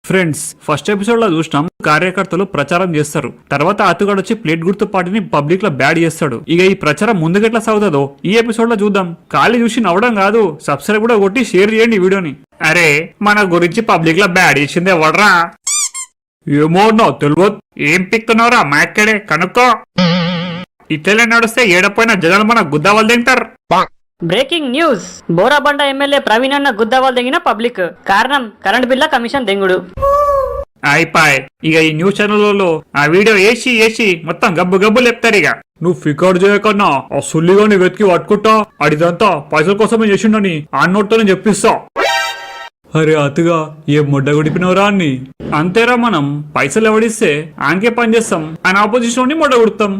Friends, first episode లో చూసినాం కార్యకర్తలు ప్రచారం చేస్తారు. తర్వాత అతుగాడు వచ్చి ప్లేట్ గుర్తు పార్టీని పబ్లిక్ లో బ్యాడ్ చేస్తాడు. ఇక ఈ ప్రచారం ముందుకెట్లా సాగుతుందో ఈ ఎపిసోడ్ లో చూద్దాం. ఖాళీ చూసి నవ్వడం కాదు, సబ్స్క్రైబ్ కూడా కొట్టి షేర్ చేయండి ఈ వీడియోని. అరే, మన గురించి పబ్లిక్ లో బ్యాడ్ చేసిందే ఎవడ్రా? ఏమో నా తెలియదు. ఏం పిక్తున్నావురా మాక్కడే కనుక్కో. ఇట్లే నడిస్తే ఏడపోయిన జనాలు మన గుద్దావాళ్ళు తింటారు. Breaking news, Borabanda MLA Praveen అన్న గుద్దవాల్ దిగిన పబ్లిక్. కారణం కరెంట్ బిల్ల కమిషన్ దెంగుడు. అయిపాయ్. ఇక ఈ న్యూస్ ఛానల్లో ఆ వీడియో వేసి మొత్తం గబ్బు గబ్బు లేపుతారు. ఇక నువ్వు ఫికర్ చేయకన్నా ఆ సుల్లిగాని వెతికి పట్టుకుంటా, అడిదంతా పైసల కోసమే చేసిండని ఆ నోట్తోనే చెప్పిస్తా. అరే అతుగా ఏం ముడ్డ గుడిపినవరా అని. అంతేరా, మనం పైసలు ఎవడిస్తే ఆంకే పని చేస్తాం అని ఆపోజిషన్ ముడ్డ గుడతాం.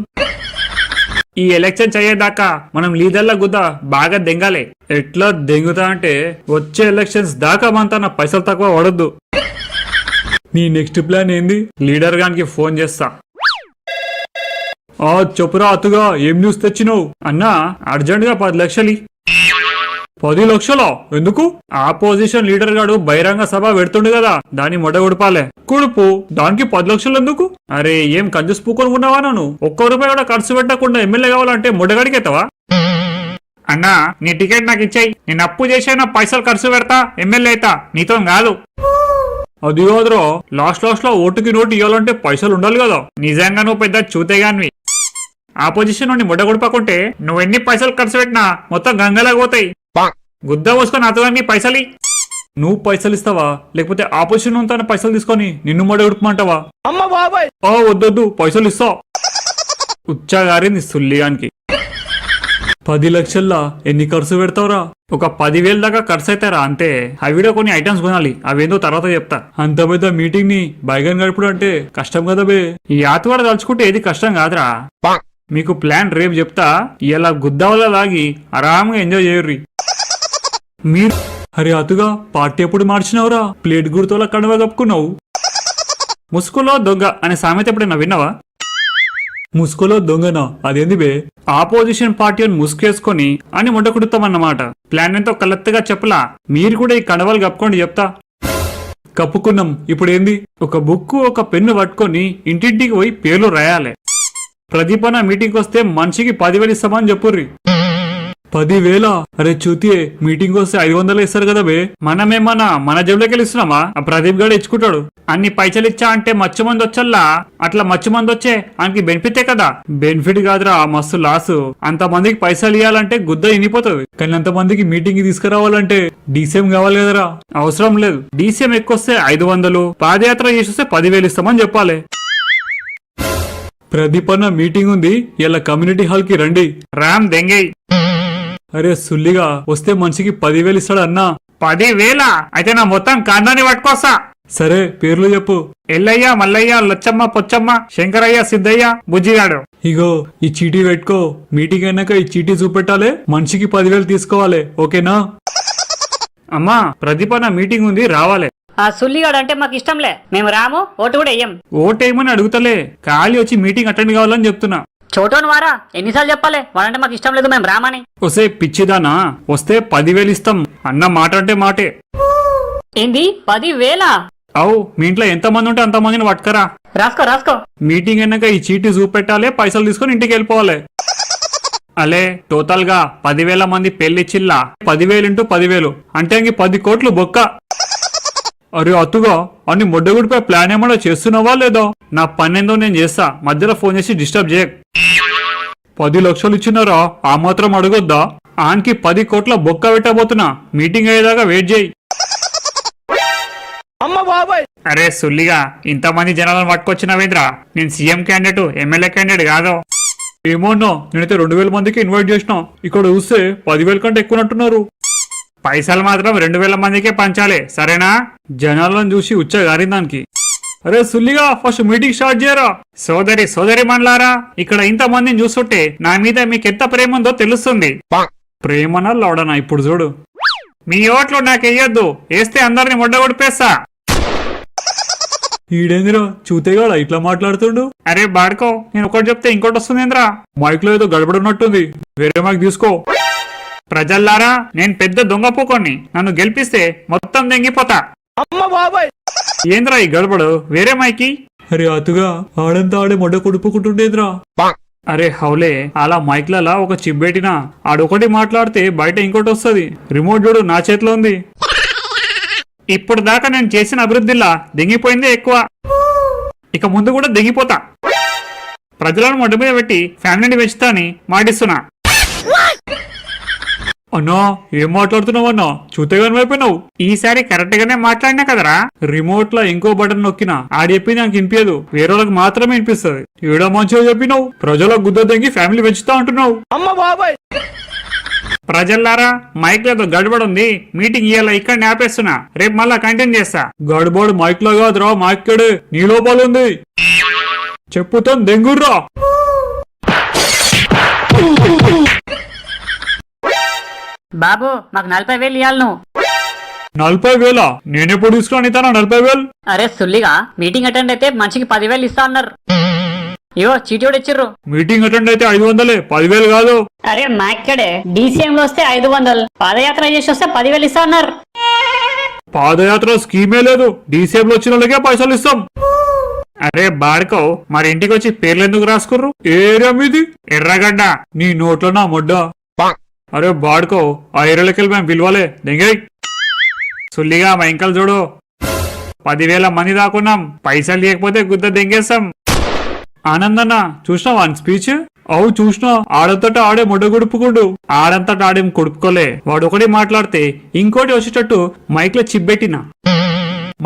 ఈ ఎలక్షన్ అయ్యేదాకా మనం లీడర్ల గుద్ద బాగా దెంగాలి. ఎట్లా దెంగుతా అంటే వచ్చే ఎలక్షన్స్ దాకా మన పైసలు తక్కువ పడద్దు. నీ నెక్స్ట్ ప్లాన్ ఏంది? లీడర్ గానికి ఫోన్ చేస్తా. చెప్పురా అతుగా, ఏం న్యూస్ తెచ్చినావు? అన్నా అర్జెంట్ గా 10 లక్షలు. 10 లక్షలా? ఎందుకు? ఆపోజిషన్ లీడర్ గాడు బహిరంగ సభ పెడుతుండు కదా, దాన్ని మొడ గుడిపాలే. కుడుపు దానికి 10 లక్షలు ఎందుకు? అరే, ఏం కంజూస్ పూకొని ఉన్నావా? నన్ను ₹1 కూడా ఖర్చు పెట్టకుండా ఎమ్మెల్యే కావాలంటే మొడగడికెత్తవా? అన్నా, నీ టికెట్ నాకు ఇచ్చాయి. నేను అప్పు చేసైనా పైసలు ఖర్చు పెడతా, ఎమ్మెల్యే అయితా, నీతో కాదు. అది కాదురా, లాస్ట్ లో ఓటుకి నోటు ఇవ్వాలంటే పైసలు ఉండాలి కదా. నిజంగా నువ్వు పెద్ద చూతేగానివి. ఆపోజిషన్ నుండి మొడ గుడిపకుంటే నువ్వు ఎన్ని పైసలు ఖర్చు పెట్టినా మొత్తం గంగలా పోతాయి. గుద్ద పోసుకొని అతగాన్ని పైసలు. నువ్వు పైసలు ఇస్తావా, లేకపోతే ఆపోజిషన్ ఉంటాను పైసలు తీసుకొని నిన్ను మొడ ఉడుపుమంటావా? వద్దొద్దు, పైసలు ఇస్తా. ఉచ్చాగారింది సుల్లిగానికి. 10 లక్షల్లా ఎన్ని ఖర్చు పెడతావురా? ఒక 10,000 దాకా ఖర్చు అవుతారా అంతే. అవిడో కొన్ని ఐటమ్స్ కొనాలి, అవేందో తర్వాత చెప్తా. అంత పెద్ద మీటింగ్ ని బైగన్ గడుపుడు అంటే కష్టం కదా బే. ఈ ఆతవాడ తలుచుకుంటే ఏది కష్టం కాదురా. మీకు ప్లాన్ రేపు చెప్తా. ఇలా గుద్దవల లాగి ఆరాంగా ఎంజాయ్ చేయర్రి మీరు. అరే అతుగా, పార్టీ ఎప్పుడు మార్చినావురా? ప్లేట్ గుర్తులా కండువా కప్పుకున్నావు. ముసుగులో దొంగ అనే సామెత ఎప్పుడైనా విన్నావా? ముసుగులో దొంగనా? అదేంది బే? ఆపోజిషన్ పార్టీ అని ముసుకేసుకొని అని మొండ కుడుతామన్నమాట. ప్లాన్ ఎంతో కలెక్ట్గా చెప్పలా. మీరు కూడా ఈ కండవాలు కప్పుకోండి చెప్తా. కప్పుకున్నాం. ఇప్పుడు ఏంది? ఒక బుక్ ఒక పెన్ను పట్టుకొని ఇంటింటికి పోయి పేర్లు రాయాలి. ప్రదీపన మీటింగ్ వస్తే మనిషికి 10,000 ఇస్తామని చెప్పుర్రి. 10,000? అరే చూతియే, మీటింగ్ వస్తే 500 ఇస్తారు కదా బే. మనమేమన్నా మన జేబులోకి ఇస్తున్నామా? ఆ ప్రదీప్ గడు ఇచ్చుకుంటాడు. అన్ని పైసలు ఇచ్చా అంటే మచ్చు మంది వచ్చల్లా. అట్లా మచ్చు మంది వచ్చే ఆయనకి బెనిఫిటే కదా. బెనిఫిట్ కాదురా, మస్తు లాసు. అంత మందికి పైసలు ఇవ్వాలంటే గుద్ద ఇనిపోతుంది. కానీ అంత మందికి మీటింగ్ తీసుకురావాలంటే డీసీఎం కావాలి కదరా. అవసరం లేదు. డీసీఎం ఎక్కువ వస్తే 500, పాదయాత్ర చేసి వస్తే 10,000 ఇస్తామని చెప్పాలి. ప్రదీప్ అన్న మీటింగ్ ఉంది, ఇలా కమ్యూనిటీ హాల్ కి రండి. రామ్ దెంగై. అరే సుల్లిగా, వస్తే మనిషికి 10,000 ఇస్తాడు అన్నా. 10,000? అయితే నా మొత్తం కాండాన్ని పట్టుకోస్తా. సరే, పేర్లు చెప్పు. ఎల్లయ్య, మల్లయ్య, లచ్చమ్మ, పొచ్చమ్మ, శంకరయ్య, సిద్ధయ్య, బుజ్జిగాడు. ఇగో ఈ చీటీ పెట్టుకో. మీటింగ్ అయినాక ఈ చీటీ చూపెట్టాలి. మనిషికి 10,000 తీసుకోవాలి, ఓకేనా? అమ్మా, ప్రదీప్ అన్న మీటింగ్ ఉంది, రావాలి. ఆ సుల్లిగాడు అంటే మాకు ఇష్టంలే, మేము రాము, ఓటు కూడా వెయ్యం. ఓటేయమని అడుగుతలే, ఖాళీ వచ్చి మీటింగ్ అటెండ్ కావాలని చెప్తున్నా. చోటోని వారా, ఎన్నిసార్లు చెప్పాలి వాడంటే మాకు ఇష్టం లేదు, మేము రామని. వస్తే పిచ్చిదానా, వస్తే 10,000 ఇస్తాం అన్న మాట అంటే మాటే. ఏంది 10,000? అవు, మీ ఇంట్లో ఎంత మంది ఉంటే అంత మందిని పట్టుకరా. రాసుకో. మీటింగ్ అయినాక ఈ చీటీ చూపెట్టాలి, పైసలు తీసుకొని ఇంటికి వెళ్ళిపోవాలి. అలే, టోటల్ గా 10,000 మంది పెళ్లిచ్చిల్లా. 10,000 × 10,000 అంటే 10 కోట్లు బొక్క. అరే అతుగా, అన్ని మొడ్డగుడిపై ప్లాన్ ఏమన్నా చేస్తున్నావా లేదా? నా పనేందో నేను చేస్తా, మధ్యలో ఫోన్ చేసి డిస్టర్బ్ చేయ. 10 లక్షలు ఇచ్చినారా? ఆ మాత్రం అడగొద్దా? ఆన్కి 10 కోట్ల బొక్క పెట్టబోతున్నా. మీటింగ్ అయ్యేదాకా వెయిట్ చేయి. అరే సుల్లిగా, ఇంతమంది జనాలను పట్టుకొచ్చినవేంద్రా? నేను సీఎం క్యాండిడేట్, ఎమ్మెల్యే క్యాండిడేట్ కాదు. ఏమోన్నా, నేనైతే 2,000 మందికి ఇన్వైట్ చేసిన. ఇక్కడ చూస్తే 10,000 కంటే ఎక్కువనంటున్నారు. పైసలు మాత్రం 2,000 మందికే పంచాలి, సరేనా? జనాలను చూసి ఉచ్చగారిందానికి. అరే సుల్లిగా, ఫస్ట్ మీటింగ్ స్టార్ట్ చేయరా. సోదరి మనలారా, ఇక్కడ ఇంత మందిని చూస్తుంటే నా మీద మీకు ఎంత ప్రేమ ఉందో తెలుస్తుంది. ప్రేమనా లవడనా? ఇప్పుడు చూడు. మీ ఓట్లు నాకు వెయ్యొద్దు, వేస్తే అందరిని మొడ్డ కొడిపేస్తా. ఈడేంద్రా చూతేగాడా ఇట్లా మాట్లాడుతుండు? అరే బాడుకో, నేను ఒకటి చెప్తే ఇంకోటి వస్తుందేంద్రా. మైక్ లో ఏదో గడబడున్నట్టుంది, వేరే మైక్ తీసుకో. ప్రజల్లారా, నేను పెద్ద దొంగ పోకోని. నన్ను గెలిపిస్తే మొత్తం దెంగిపోతా. అమ్మ బాబాయ్. ఏంద్రా ఈ గడబడు వేరే మైకి? అరే అతుగా ఆడంతా ఆడే మొడ్డ కొడుపుకుంటుండేదిరా. అరే హౌలే, అలా మైక్లలా ఒక చిప్ పెట్టినా ఆడొకటి మాట్లాడితే బయట ఇంకోటి వస్తుంది. రిమోట్ చూడు నా చేతిలో ఉంది. ఇప్పుడు దాకా నేను చేసిన అభివృద్ధిలా దెంగిపోయిందే ఎక్కువ, ఇక ముందు కూడా దెంగిపోతా. ప్రజలను మొడ్డు మీద పెట్టి ఫ్యామిలీని పెంచుతా అని మాటిస్తున్నా. అన్నా ఏం మాట్లాడుతున్నావు అన్నా? చూతేగాని అయిపోయినావు. ఈసారి కరెక్ట్ గానే మాట్లాడినా కదరా. రిమోట్ లో ఇంకో బటన్ నొక్కినా ఆడి చెప్పింది నాకు వినిపించదు, వేరే వాళ్ళకి మాత్రమే వినిపిస్తుంది. ఏడో మంచిగా చెప్పినావు, ప్రజల గుద్ద తెంగి ఫ్యామిలీ పెంచుతా అంటున్నావు. అమ్మ బాబాయ్, ప్రజల్లారా మైక్ లేదో గడబడుంది, మీటింగ్ ఇయ్యాల ఇక్కడ ఆపేస్తున్నా, రేపు మళ్ళా కంటిన్యూ చేస్తా. గడబడు మైక్ లో కాదురా, మైక్ కడే నీ లోపాలుంది. చెప్పుతాను దెంగుర్రా. బాబు మాకు 40,000 ఇవ్వాలి నువ్వు. 40,000? నేనెప్పుడు తీసుకుని ఇస్తానా 40,000? అరే సుల్లిగా మీటింగ్ అటెండ్ అయితే మనిషికి 10,000 ఇస్తా అన్నారు. ఇవో చీటీ కూడా ఇచ్చిర్రు. మీటింగ్ అటెండ్ అయితే 500, 10,000 కాదు. అరే మాక్కడే డీసీఎం లో వస్తే 500, పాదయాత్ర చేసి వస్తే 10,000 ఇస్తా అన్నారు. పాదయాత్ర స్కీమే లేదు, డీసీఎం లో వచ్చిన వాళ్ళకే పైసలు ఇస్తాం. అరే బాడుకో, మరి ఇంటికి వచ్చి పేర్లు ఎందుకు రాసుకుర్రు? ఏరియా మీది? ఎర్రగడ్డ. నీ నోట్లో నా మొడ్డ. అరే బాడుకో, ఆ ఏరియాలకెళ్ళి మేము పిలవాలే దెంగై. సుల్లిగా మా ఇంకలు చూడు, 10,000 మంది దాకున్నాం, పైసలు లేకపోతే గుద్ద దెంగేస్తాం. ఆనందన్న చూసినావా అని స్పీచ్? అవు చూసినా, ఆడంతటా ఆడే మొడ్డ కొడుపుకుండు. ఆడంతటా ఆడేం కొడుపుకోలే, వాడు ఒకటి మాట్లాడితే ఇంకోటి వచ్చేటట్టు మైక్ లో చిప్ పెట్టినా.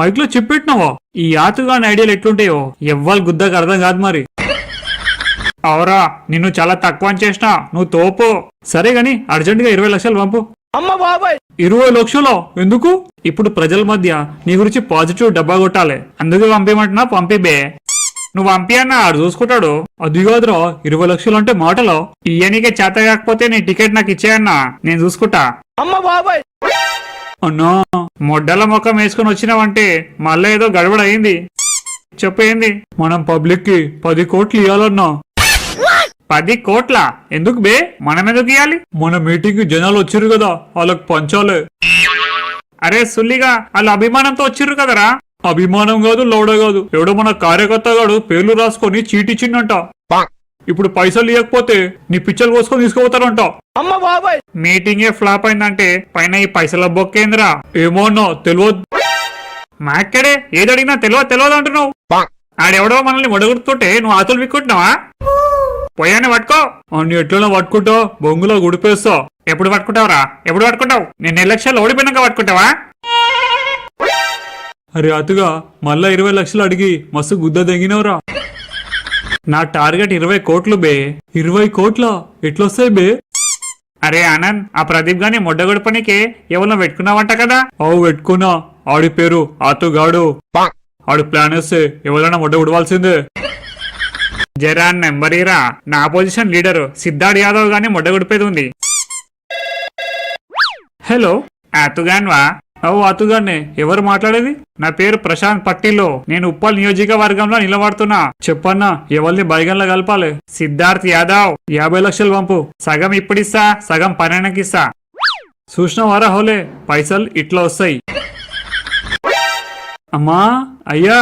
మైక్ లో చిప్ పెట్టినావా? ఈ ఆతుగాని ఐడియాలు ఎట్లుంటాయో ఎవ్వరు గుద్దకు అర్థం కాదు మరి. అవరా, నిన్ను చాలా తక్కువ చేసినా, నువ్వు తోపు. సరే గాని అర్జెంట్ గా 20 లక్షలు పంపు. అమ్మ బాబాయ్, 20 లక్షలు ఎందుకు? ఇప్పుడు ప్రజల మధ్య నీ గురించి పాజిటివ్ డబ్బా కొట్టాలి, అందుకే పంపిమంటున్నా. పంపిబే. నువ్వు పంపి అన్న ఆడు చూసుకుంటాడు. అది కాదురా, 20 లక్షలు అంటే మాటలో. ఇయ్యనికే చేత కాకపోతే నీ టికెట్ నాకు ఇచ్చేయన్నా, నేను చూసుకుంటా. అమ్మ బాబాయ్, అన్నా మొడ్డల ముఖం వేసుకుని వచ్చినావంటే మళ్ళా ఏదో గడబడ అయింది. చెప్పేంది? మనం పబ్లిక్ కి 10 కోట్లు ఇవ్వాలన్నా. 10 కోట్ల ఎందుకు బే? మనం ఎందుకు ఇవ్వాలి? మన మీటింగ్ జనాలు వచ్చిర్రు కదా, వాళ్ళకి పంచాలే. అరే సుల్లిగా, వాళ్ళు అభిమానంతో వచ్చిర్రు కదరా. అభిమానం కాదు, లౌడ కాదు, ఎవడో మన కార్యకర్త గాడు పేర్లు రాసుకొని చీటిచ్చిండంట. ఇప్పుడు పైసలు ఇవ్వకపోతే నీ పిచ్చలు కోసుకొని తీసుకుపోతారంట. అమ్మ బాబాయ్, మీటింగే ఫ్లాప్ అయిందంటే పైన ఈ పైసల బొక్కేంద్రా. ఏమో అన్నా తెలియదు. మాక్కడే ఏదడిగినా తెలియదు అంటున్నావు. ఆడెవడో మనల్ని వడగొడుతుంటే నువ్వు ఆతులు విక్కుంటున్నావా? పోయానే పట్టుకో. అన్ని ఎట్లనో పట్టుకుంటా, బొంగులో గుడిపేస్తా. ఎప్పుడు పట్టుకుంటావురా? ఎప్పుడు పట్టుకుంటావు? నేను ఎలక్షన్లు ఓడిపోయినాక పట్టుకుంటావా? అరే అతుగా, మళ్ళా 20 లక్షలు అడిగి మస్తు గుద్ద దెంగినవురా. నా టార్గెట్ 20 కోట్లు బే. 20 కోట్ల ఎట్లొస్తాయి బే? అరే ఆనంద్, ఆ ప్రదీప్ గాని మొడ్డగొడు పనికే ఎవరినో పెట్టుకున్నావంట కదా? అవు పెట్టుకున్నా. ఆడి పేరు ఆతుగాడు. ఆడు ప్లాన్ వేస్తే ఎవరైనా మొడ్డ ఉడవాల్సిందే. జరా నెంబరీరా, నా పొజిషన్ లీడరు సిద్ధార్థ్ యాదవ్ గాని మొడ్డగొడిపేది ఉంది. హలో, ఆతుగాన్వా? అవు ఆతుగానే. ఎవరు మాట్లాడేది? నా పేరు ప్రశాంత్ పట్టిలో, నేను ఉప్పల్ నియోజకవర్గంలో నిలబడుతున్నా. చెప్పన్నా, ఎవరిని బైగన్లో కలపాలి? సిద్ధార్థ్ యాదవ్. 50 లక్షలు పంపు. సగం ఇప్పుడిస్తా, సగం పన్నెండుకిస్తా. చూసినవారా హోలే, పైసలు ఇట్లా వస్తాయి. అమ్మా అయ్యా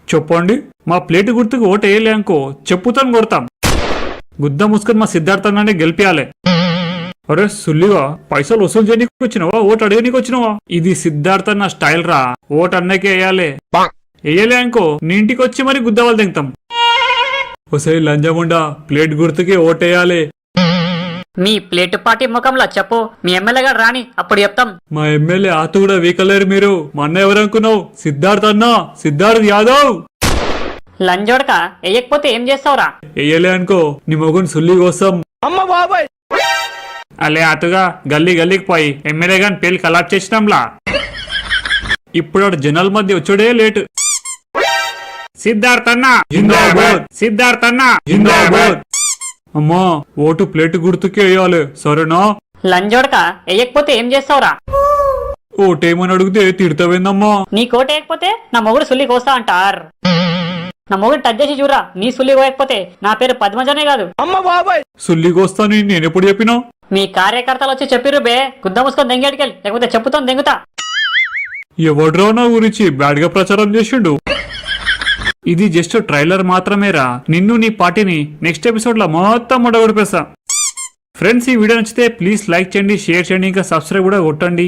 చెప్పండి. మా ప్లేట్ గుర్తుకు ఓటు వేయలే అనుకో, చెప్పుతాను కొడతాం. గుద్ద ముసుకొని మా సిద్ధార్థాన్ని గెలిపియాలి. అరే సుల్లిగా, పైసలు వసూలు చేయడానికి వచ్చినావా, ఓటు అడగనీకి వచ్చినావా? ఇది సిద్ధార్థ నా స్టైల్ రా. ఓటు అన్నకే వేయాలి. వేయలే అనుకో, నీ ఇంటికి వచ్చి మరి గుద్దవాళ్ళు తింటాం. ఒసే లంజముండా, ప్లేట్ గుర్తుకే ఓటేయాలి. మీ ప్లేట్ పార్టీ ముఖంలో చెప్పు. మీ ఎమ్మెల్యే గారు రాని, అప్పుడు చెప్తాం. మా ఎమ్మెల్యే ఆతు కూడా వీకలేరు మీరు. మా అన్న ఎవరనుకున్నావు? సిద్ధార్థ్ అన్నా, సిద్ధార్థ్ యాదవ్. లంజోడక వేయకపోతే ఏం చేస్తావురా? వేయలే అనుకో, నీ మొగుని సుల్లి కోసం. అమ్మ బాబాయ్, అలే ఆతుగా, గల్లీ గల్లీకి పోయి ఎమ్మెల్యే గాని పేర్లు కలాప్ చేసినాంలా. ఇప్పుడు జనాల మధ్య వచ్చుడే లేటు. సిద్ధార్థ్ అన్నా జిందాబాద్, సిద్ధార్థ్ అన్నా జిందాబాద్. అమ్మా, ఓటు ప్లేట్ గుర్తుకే వేయాలి, సరేనా? లంజోడక వేయకపోతే ఏం చేస్తావురా? ఓటేమని అడిగితే తిడతావేందమ్మా? నీ కోట వేయకపోతే నా మొగుడు సుల్లి కోస్తా అంటారు. నా మొగుడు టచ్ చేసి చూరా, నీ సుల్లి కోయకపోతే నా పేరు పద్మజనే కాదు. అమ్మ బాబాయ్, సుల్లి కోస్తాని నేనెప్పుడు చెప్పినా? మీ కార్యకర్తలు వచ్చి చెప్పిర్రు బే. గుద్ద ముసుకొని దెంగేటికెళ్ళి, లేకపోతే చెప్పుతో దెంగుతా. ఎవడ్రో నా గురించి బ్యాడ్ గా ప్రచారం చేసిండు. ఇది జస్ట్ ట్రైలర్ మాత్రమేరా. నిన్ను నీ పార్టీని నెక్స్ట్ ఎపిసోడ్ లో మొత్తం మొడగొడిపేస్తా. ఫ్రెండ్స్, ఈ వీడియో నచ్చితే ప్లీజ్ లైక్ చేయండి, షేర్ చేయండి, ఇంకా సబ్స్క్రైబ్ కూడా కొట్టండి.